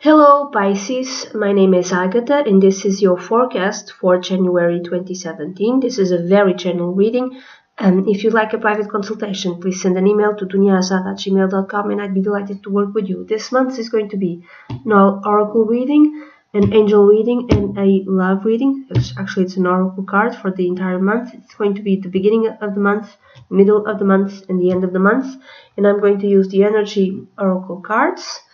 Hello Pisces, my name is Agatha and this is your forecast for January 2017. This is a very general reading. If you'd like a private consultation, please send an email to dunyazade@gmail.com and I'd be delighted to work with you. This month is going to be an oracle reading, an angel reading, and a love reading. Actually, it's an oracle card for the entire month. It's going to be the beginning of the month, middle of the month, and the end of the month. And I'm going to use the energy oracle cards.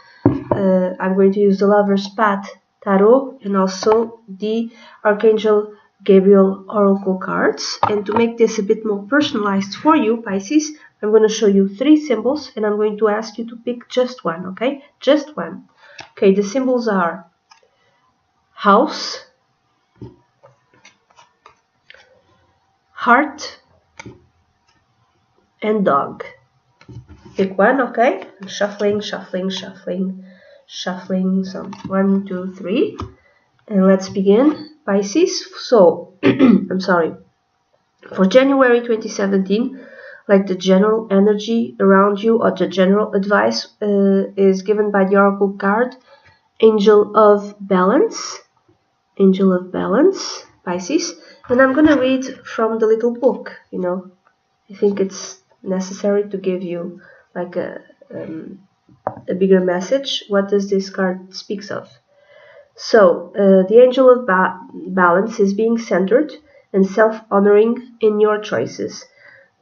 I'm going to use the Lover's Path Tarot and also the Archangel Gabriel Oracle cards. And to make this a bit more personalized for you, Pisces, I'm going to show you 3 symbols and I'm going to ask you to pick just one, okay? Just one. Okay, the symbols are house, heart, and dog. Pick one, okay? I'm shuffling. So 1, 2, 3, and let's begin, Pisces. So I'm sorry. For January 2017, like the general energy around you or the general advice is given by the oracle card, Angel of Balance, Pisces. And I'm gonna read from the little book. I think it's necessary to give you like a bigger message. What does this card speaks of? So the Angel of Balance is being centered and self-honoring in your choices.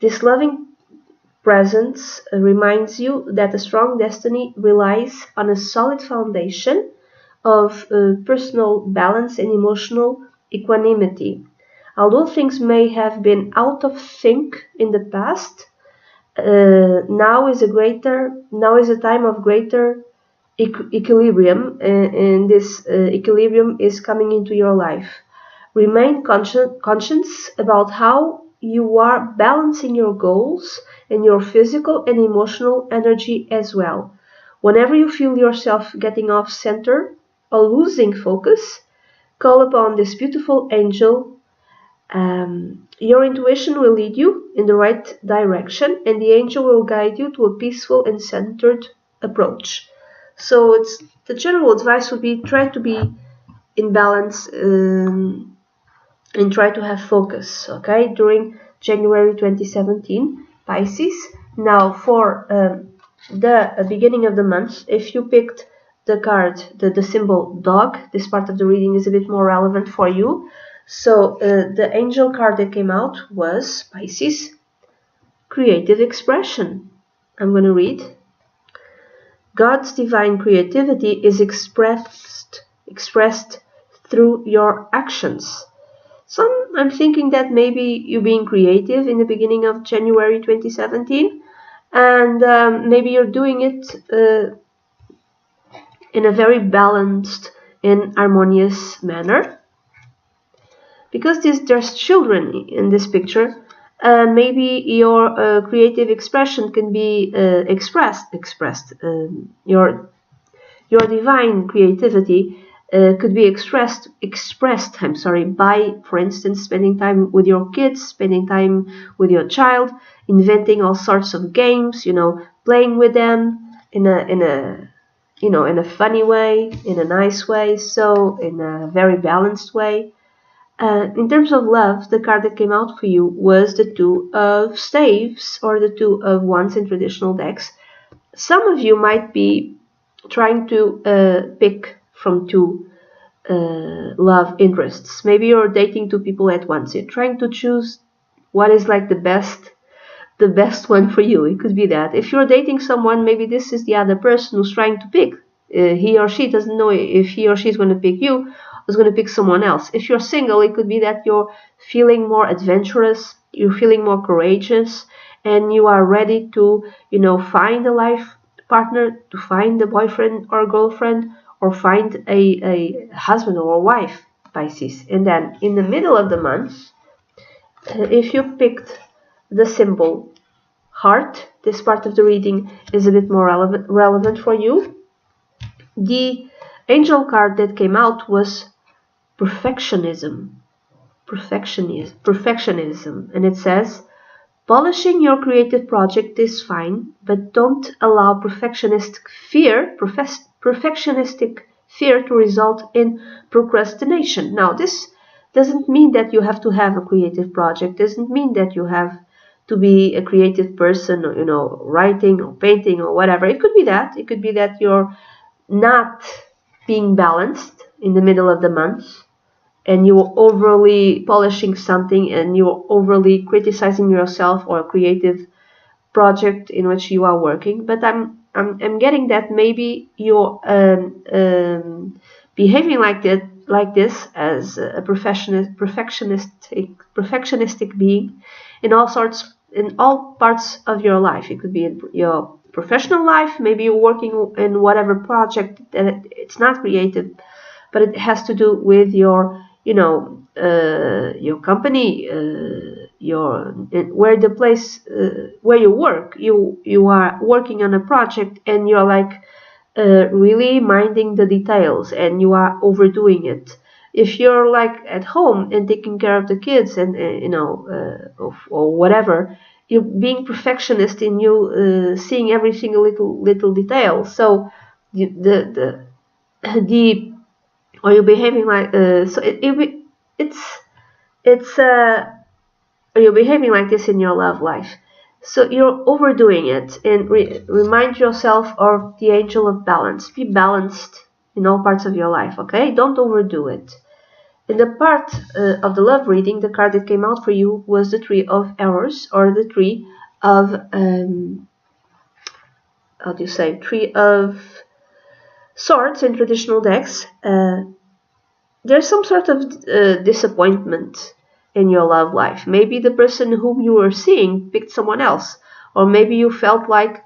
This loving presence reminds you that a strong destiny relies on a solid foundation of personal balance and emotional equanimity. Although things may have been out of sync in the past, now is a time of greater equilibrium, and this equilibrium is coming into your life. Remain conscious about how you are balancing your goals and your physical and emotional energy as well. Whenever you feel yourself getting off center or losing focus, call upon this beautiful angel. Your intuition will lead you in the right direction and the angel will guide you to a peaceful and centered approach. So the general advice would be try to be in balance and try to have focus, okay, during January 2017, Pisces. Now for the beginning of the month, if you picked the card, the symbol dog, this part of the reading is a bit more relevant for you. So the angel card that came out was, Pisces, creative expression. I'm going to read. God's divine creativity is expressed through your actions. So I'm thinking that maybe you're being creative in the beginning of January 2017, and maybe you're doing it in a very balanced and harmonious manner. Because there's children in this picture, maybe your creative expression can be expressed. Your divine creativity could be expressed. By, for instance, spending time with your kids, spending time with your child, inventing all sorts of games. Playing with them in a funny way, in a nice way, so in a very balanced way. In terms of love, the card that came out for you was the Two of Staves or the Two of Wands in traditional decks. Some of you might be trying to pick from 2 love interests. Maybe you're dating 2 people at once. You're trying to choose what is like the best one for you. It could be that. If you're dating someone, maybe this is the other person who's trying to pick. He or she doesn't know if he or she is going to pick you, is going to pick someone else. If you're single, it could be that you're feeling more adventurous, you're feeling more courageous, and you are ready to, find a life partner, to find a boyfriend or girlfriend, or find a husband or a wife, Pisces. And then in the middle of the month, if you picked the symbol heart, this part of the reading is a bit more relevant for you. The angel card that came out was perfectionism, and it says, polishing your creative project is fine, but don't allow perfectionistic fear to result in procrastination. Now, this doesn't mean that you have to have a creative project, doesn't mean that you have to be a creative person, or, writing or painting or whatever. It could be that. It could be that you're not being balanced in the middle of the month, and you're overly polishing something, and you're overly criticizing yourself or a creative project in which you are working. But I'm getting that maybe you're behaving like this as a perfectionistic being in all parts of your life. It could be in your professional life. Maybe you're working in whatever project that it's not creative, but it has to do with your company, where the place where you work. You are working on a project, and you're like really minding the details, and you are overdoing it. If you're like at home and taking care of the kids, and or whatever, you're being perfectionist in you seeing every single little detail. So the or you're behaving like or you're behaving like this in your love life. So you're overdoing it, and remind yourself of the angel of balance. Be balanced in all parts of your life, okay? Don't overdo it. In the part of the love reading, the card that came out for you was the Three of Arrows, or the Three of Three of Swords in traditional decks. There's some sort of disappointment in your love life. Maybe the person whom you were seeing picked someone else, or maybe you felt like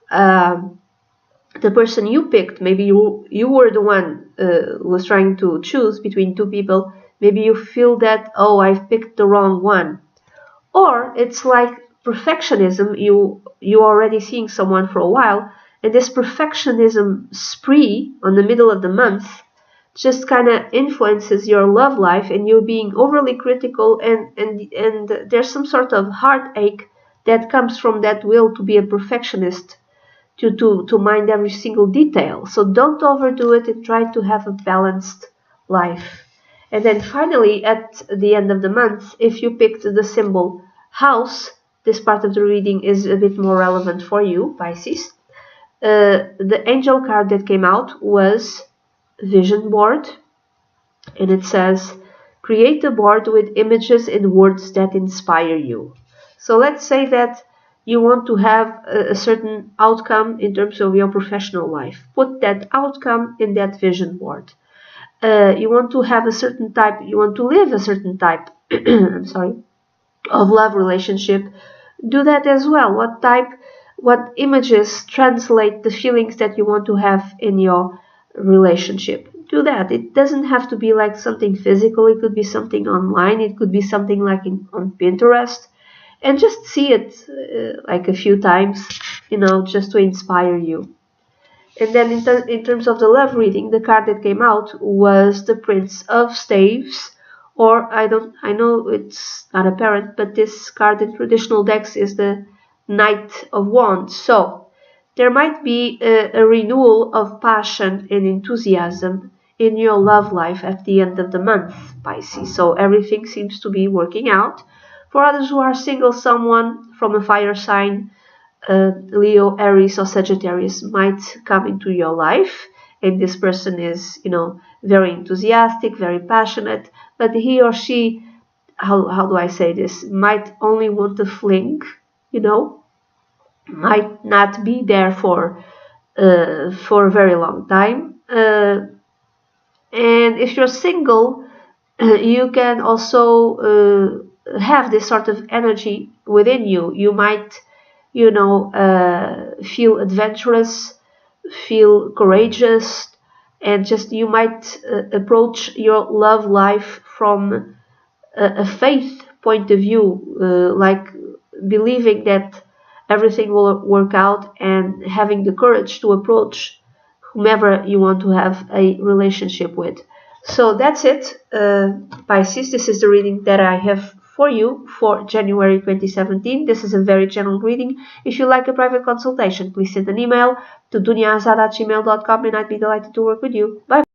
the person you picked, maybe you were the one who was trying to choose between two people. Maybe you feel that, oh, I've picked the wrong one. Or it's like perfectionism. You already seeing someone for a while, and this perfectionism spree on the middle of the month just kind of influences your love life, and you're being overly critical, and there's some sort of heartache that comes from that will to be a perfectionist, to mind every single detail. So don't overdo it, and try to have a balanced life. And then finally, at the end of the month, if you picked the symbol house, this part of the reading is a bit more relevant for you, Pisces. The angel card that came out was Vision Board, and it says, create a board with images and words that inspire you. So let's say that you want to have a certain outcome in terms of your professional life. Put that outcome in that vision board. You want to have a certain type, you want to live a certain type of love relationship. Do that as well. What images translate the feelings that you want to have in your relationship? Do that. It doesn't have to be like something physical. It could be something online. It could be something like on Pinterest, and just see it like a few times, just to inspire you. And then in terms of the love reading, the card that came out was the Prince of Staves, or I know it's not apparent, but this card in traditional decks is the Knight of Wands. So there might be a renewal of passion and enthusiasm in your love life at the end of the month, Pisces. So everything seems to be working out. For others who are single, someone from a fire sign, Leo, Aries, or Sagittarius, might come into your life, and this person is, very enthusiastic, very passionate, but he or she, how do I say this, might only want to fling, might not be there for a very long time. And if you're single, you can also have this sort of energy within you. You might, feel adventurous, feel courageous, and just you might approach your love life from a faith point of view, like believing that everything will work out, and having the courage to approach whomever you want to have a relationship with. So that's it, Pisces. This is the reading that I have for you for January 2017. This is a very general reading. If you like a private consultation, please send an email to dunyazade@gmail.com, and I'd be delighted to work with you. Bye.